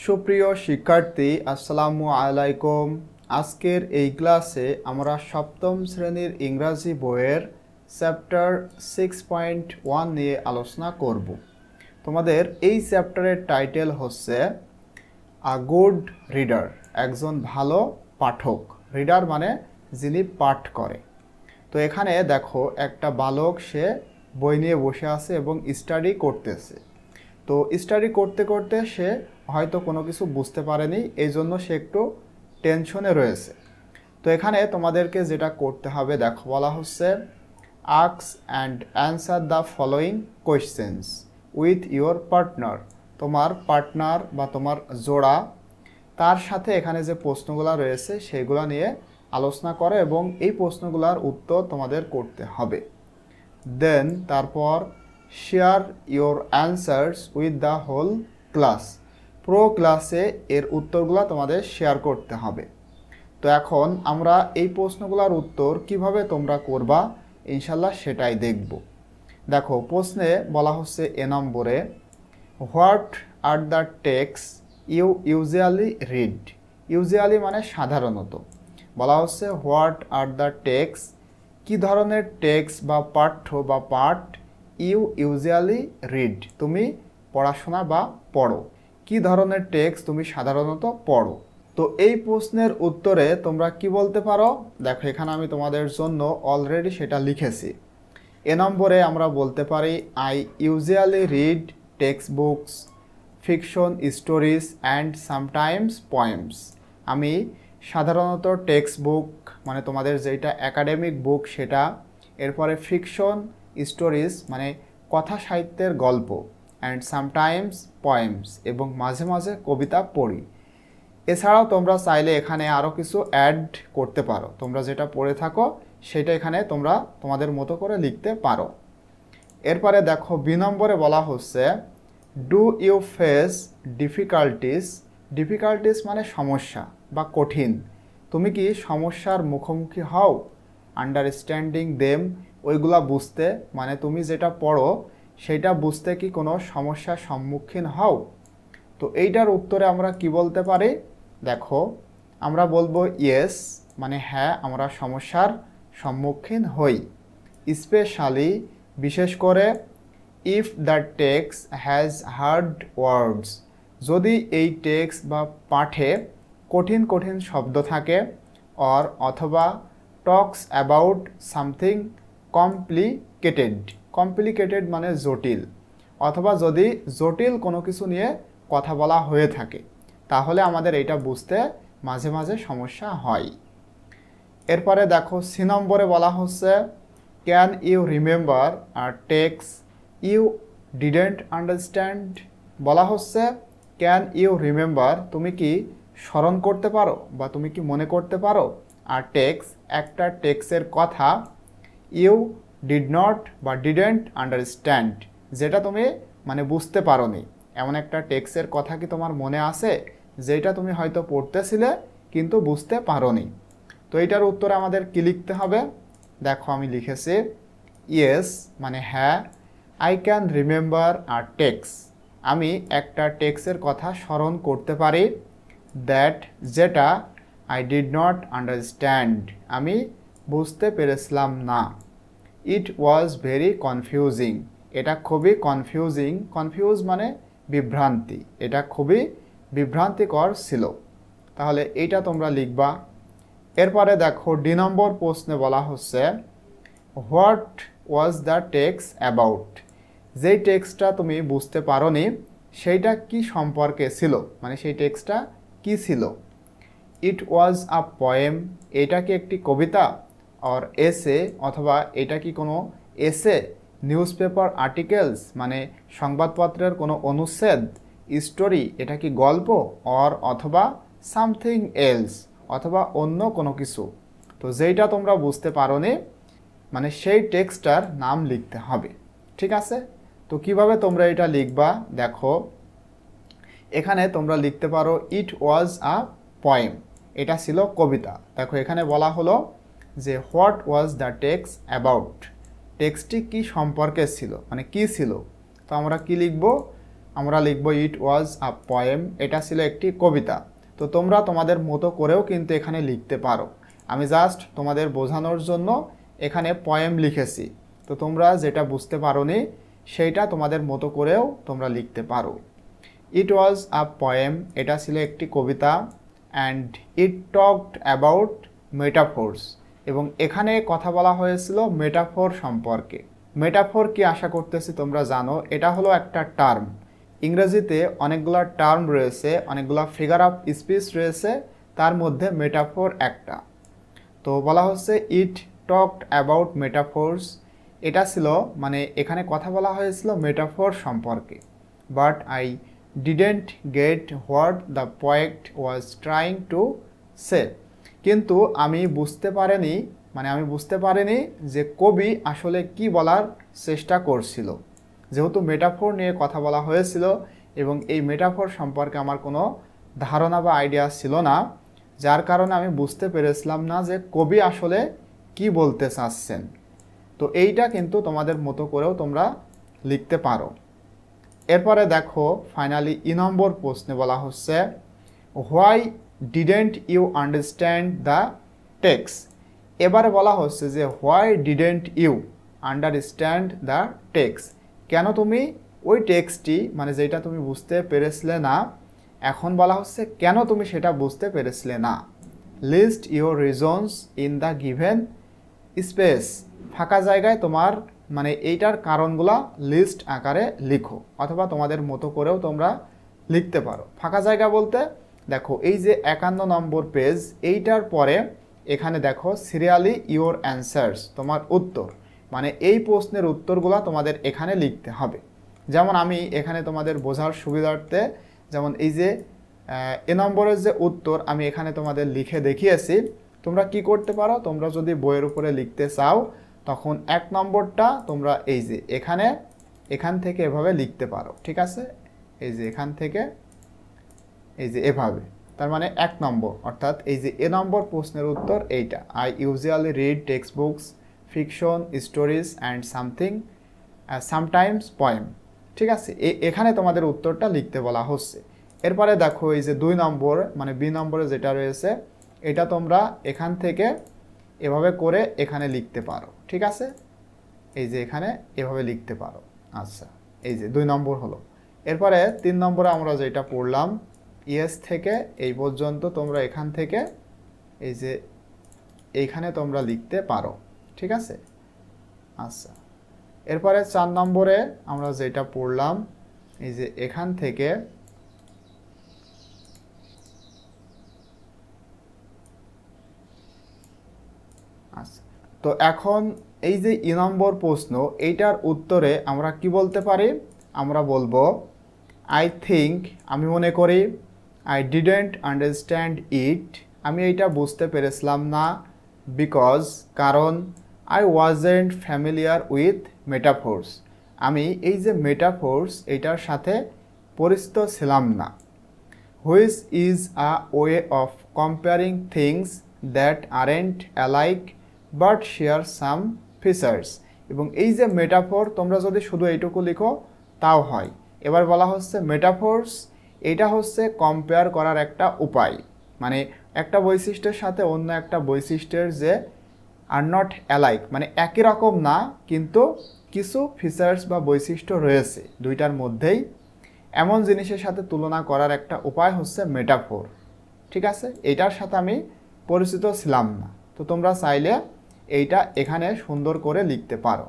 সুপ্রিয় শিক্ষার্থী আসসালামু আলাইকুম। আজকের এই ক্লাসে আমরা সপ্তম শ্রেণীর ইংরাজি বইয়ের চ্যাপ্টার 6.1 নিয়ে আলোচনা করব। তোমাদের এই চ্যাপ্টারের টাইটেল হচ্ছে আ গুড রিডার, একজন ভালো পাঠক। রিডার মানে যিনি পাঠ করে। তো এখানে দেখো একটা বালক, সে বই নিয়ে বসে আছে এবং স্টাডি করতেছে। তো স্টাডি করতে করতে সে হয়তো কোনো কিছু বুঝতে পারেনি, এই জন্য সে একটু টেনশনে রয়েছে। তো এখানে তোমাদেরকে যেটা করতে হবে, দেখো বলা হচ্ছে ask and answer the following questions with your partner. তোমার পার্টনার বা তোমার জোড়া, তার সাথে এখানে যে প্রশ্নগুলো রয়েছে সেইগুলো নিয়ে আলোচনা করো এবং এই প্রশ্নগুলোর উত্তর তোমাদের করতে হবে। দেন তারপর share your answers with the whole class. পুরো ক্লাসে এর উত্তরগুলো তোমাদের শেয়ার করতে হবে। তো এখন আমরা এই প্রশ্নগুলোর উত্তর কিভাবে তোমরা করবা ইনশাল্লাহ সেটাই দেখব। দেখো প্রশ্নে বলা হচ্ছে এ নম্বরে, what are the text you usually read. Usually মানে সাধারণত। বলা হচ্ছে হোয়াট আর দ্য টেক্সট, কী ধরনের টেক্সট বা পাঠ্য বা পাঠ ইউ ইউজুয়ালি রিড, তুমি পড়াশোনা বা পড়ো। কী ধরনের টেক্সট তুমি সাধারণত পড়ো। তো এই প্রশ্নের উত্তরে তোমরা কি বলতে পারো, দেখো এখানে আমি তোমাদের জন্য অলরেডি সেটা লিখেছি। এ নম্বরে আমরা বলতে পারি I usually read text books, fiction, stories and sometimes poems. আমি সাধারণত টেক্সট বুক মানে তোমাদের যেটা একাডেমিক বুক সেটা, এরপরে ফিকশন, স্টোরিজ মানে কথা সাহিত্যের গল্প, অ্যান্ড সামটাইমস পোয়েমস এবং মাঝে মাঝে কবিতা পড়ি। এছাড়াও তোমরা চাইলে এখানে আরও কিছু অ্যাড করতে পারো। তোমরা যেটা পড়ে থাকো সেটা এখানে তোমরা তোমাদের মতো করে লিখতে পারো। এরপরে দেখো বি নম্বরে বলা হচ্ছে do you face difficulties. Difficulties মানে সমস্যা বা কঠিন। তুমি কি সমস্যার মুখোমুখি হও? আন্ডারস্ট্যান্ডিং দেম, ওইগুলা বুঝতে, মানে তুমি যেটা পড়ো সেটা বুঝতে কি কোনো সমস্যার সম্মুখীন হও? তো এইটার উত্তরে আমরা কি বলতে পারি, দেখো আমরা বলবো ইয়েস মানে হ্যাঁ, আমরা সমস্যার সম্মুখীন হই। স্পেশালি বিশেষ করে, if the text has hard words, যদি এই টেক্সট বা পাঠে কঠিন কঠিন শব্দ থাকে, অর অথবা talks about something complicated. Complicated মানে জটিল, অথবা যদি জটিল কোনো কিছু নিয়ে কথা বলা হয়ে থাকে, তাহলে আমাদের এটা বুঝতে মাঝে মাঝে সমস্যা হয়। এরপরে দেখো সি নম্বরে বলা হচ্ছে ক্যান ইউ রিমেম্বার আর টেক্সট ইউ ডিডেন্ট আন্ডারস্ট্যান্ড। বলা হচ্ছে ক্যান ইউ রিমেম্বার, তুমি কি স্মরণ করতে পারো বা তুমি কি মনে করতে পারো, আর টেক্সট একটা টেক্সটের কথা, ইউ ডিড নট বা ডিডেন্ট আন্ডারস্ট্যান্ড, যেটা তুমি মানে বুঝতে পারো নি। এমন একটা টেক্সটের কথা কি তোমার মনে আছে যেটা তুমি হয়তো পড়তেছিলে কিন্তু বুঝতে পারো নি? তো এইটার উত্তরে আমাদের কি লিখতে হবে, দেখো আমি লিখেছি ইয়েস মানে হ্যাঁ, আই ক্যান রিমেম্বার আর টেক্সট, আমি একটা টেক্সটের কথা স্মরণ করতে পারি, দ্যাট যেটা আই ডিড নট আন্ডারস্ট্যান্ড, আমি বুঝতে পেরেছিলাম না, ইট ওয়াজ ভেরি কনফিউজিং, এটা খুবই কনফিউজিং। কনফিউজ মানে বিভ্রান্তি, এটা খুবই বিভ্রান্তিকর ছিল। তাহলে এইটা তোমরা লিখবা। এরপরে দেখো ডি নম্বর প্রশ্নে বলা হচ্ছে what was the text about. যেই টেক্সটটা তুমি বুঝতে পারো নি সেইটা কি সম্পর্কে ছিল, মানে সেই টেক্সটটা কি ছিল। ইট ওয়াজ আ পোয়েম, এটা কি একটি কবিতা, অর এসে অথবা এটা কি কোনো এসে, নিউজ পেপার আর্টিকেলস মানে সংবাদপত্রের কোনো অনুচ্ছেদ, স্টোরি এটা কি গল্প, অর অথবা সামথিং এলস অথবা অন্য কোনো কিছু। তো যেইটা তোমরা বুঝতে পারো নি মানে সেই টেক্সটটার নাম লিখতে হবে। ঠিক আছে, তো কিভাবে তোমরা এটা লিখবা, দেখো এখানে তোমরা লিখতে পারো ইট ওয়াজ আ পোয়েম, এটা ছিল কবিতা। দেখো এখানে বলা হলো যে what was the text about, টেক্সটটি কি সম্পর্কে ছিল মানে কি ছিল। তো আমরা কি লিখব, আমরা লিখব ইট ওয়াজ আ পোয়েম, এটা ছিল একটি কবিতা। তো তোমরা তোমাদের মতো করেও কিন্তু এখানে লিখতে পারো। আমি জাস্ট তোমাদের বোঝানোর জন্য এখানে পোয়েম লিখেছি। তো তোমরা যেটা বুঝতে পারোনি সেইটা তোমাদের মতো করেও তোমরা লিখতে পারো। ইট ওয়াজ আ পোয়েম, এটা ছিল একটি কবিতা। And it talked about metaphors, এবং এখানে কথা বলা হয়েছিল মেটাফোর সম্পর্কে। মেটাফোর কি আশা করতেছি তোমরা জানো, এটা হলো একটা টার্ম। ইংরেজিতে অনেকগুলো টার্ম রয়েছে, অনেকগুলো ফিগার অফ স্পিচ রয়েছে, তার মধ্যে মেটাফোর একটা। তো বলা হচ্ছে ইট টকড অ্যাবাউট মেটাফোর্স, এটা ছিল মানে এখানে কথা বলা হয়েছিল মেটাফোর সম্পর্কে। But I didn't gate what the poet was trying to say, কিন্তু আমি বুঝতে পারিনি যে কবি আসলে কি বলার চেষ্টা করছিল। যেহেতু মেটাফোর নিয়ে কথা বলা হয়েছিল এবং এই মেটাফোর সম্পর্কে আমার কোনো ধারণা বা আইডিয়া ছিল না, যার কারণে আমি বুঝতে পেরেছিলাম না যে কবি আসলে কি বলতে চাচ্ছেন। তো এইটা কিন্তু তোমাদের মতো করেও তোমরা লিখতে পারো। এরপরে দেখো ফাইনালি নম্বর প্রশ্নে বলা হচ্ছে why didn't you understand the text. এবারে বলা হচ্ছে যে why didn't you understand the text, কেন তুমি ওই টেক্সটটি মানে যেটা তুমি বুঝতে পেরেছিলে না, এখন বলা হচ্ছে কেন তুমি সেটা বুঝতে পেরেছিলে না। List your reasons in the given space, ফাঁকা জায়গায় তোমার মানে এইটার কারণগুলা লিস্ট আকারে লিখো, অথবা তোমাদের মতো করেও তোমরা লিখতে পারো। ফাঁকা জায়গা বলতে দেখো এই যে 51 নম্বর পেজ, এইটার পরে এখানে দেখো সিরিয়ালি ইউর অ্যান্সার্স, তোমার উত্তর, মানে এই প্রশ্নের উত্তরগুলা তোমাদের এখানে লিখতে হবে। যেমন আমি এখানে তোমাদের বোঝার সুবিধার্থে যেমন এই যে নম্বরের যে উত্তর আমি এখানে তোমাদের লিখে দেখিয়েছি। তোমরা কি করতে পারো, তোমরা যদি বইয়ের উপরে লিখতে চাও তখন 1 নম্বরটা তোমরা এই যে এখান থেকে এভাবে লিখতে পারো, ঠিক আছে। এই যে এখান থেকে এই যে এভাবে, তার মানে 1 নম্বর, অর্থাৎ এই যে নম্বর প্রশ্নের উত্তর এইটা। I usually read text books, fiction, stories and sometimes poem, ঠিক আছে। এখানে তোমাদের উত্তরটা লিখতে বলা হচ্ছে। এরপরে দেখো এই যে 2 নম্বর মানে বি নম্বরে যেটা রয়েছে, এটা তোমরা এখান থেকে এভাবে করে এখানে লিখতে পারো, ঠিক আছে। এই যে এখানে এভাবে লিখতে পারো। আচ্ছা, এই যে 2 নম্বর হলো। এরপরে 3 নম্বরে আমরা যেটা পড়লাম, ইয়েস থেকে এই পর্যন্ত তোমরা এখান থেকে এই যে এইখানে তোমরা লিখতে পারো, ঠিক আছে। আচ্ছা, এরপরে 4 নম্বরে আমরা যেটা পড়লাম, এই যে এখান থেকে আচ্ছা, তো এখন এই যে নম্বর প্রশ্ন, এইটার উত্তরে আমরা কি বলতে পারি, আমরা বলবো আই থিঙ্ক, আমি মনে করি, আই ডিডেন্ট আন্ডারস্ট্যান্ড ইট, আমি এইটা বুঝতে পেরেছিলাম না, বিকজ, কারণ, I wasn't familiar with metaphors, আমি এই যে মেটাফোর্স এইটার সাথে পরিচিত ছিলাম না, which is a way of comparing things that aren't alike but share some features, এবং এই যে মেটাফোর তোমরা যদি শুধু এইটুকু লিখো তাও হয়। এবার বলা হচ্ছে মেটাফোর্স, এটা হচ্ছে কম্পেয়ার করার একটা উপায়, মানে একটা বৈশিষ্ট্যের সাথে অন্য একটা বৈশিষ্ট্যের যে আর নট অ্যালাইক, মানে একই রকম না কিন্তু কিছু ফিচার্স বা বৈশিষ্ট্য রয়েছে দুইটার মধ্যেই, এমন জিনিসের সাথে তুলনা করার একটা উপায় হচ্ছে মেটাফোর, ঠিক আছে। এইটার সাথে আমি পরিচিত ছিলাম না। তো তোমরা চাইলে এইটা এখানে সুন্দর করে লিখতে পারো।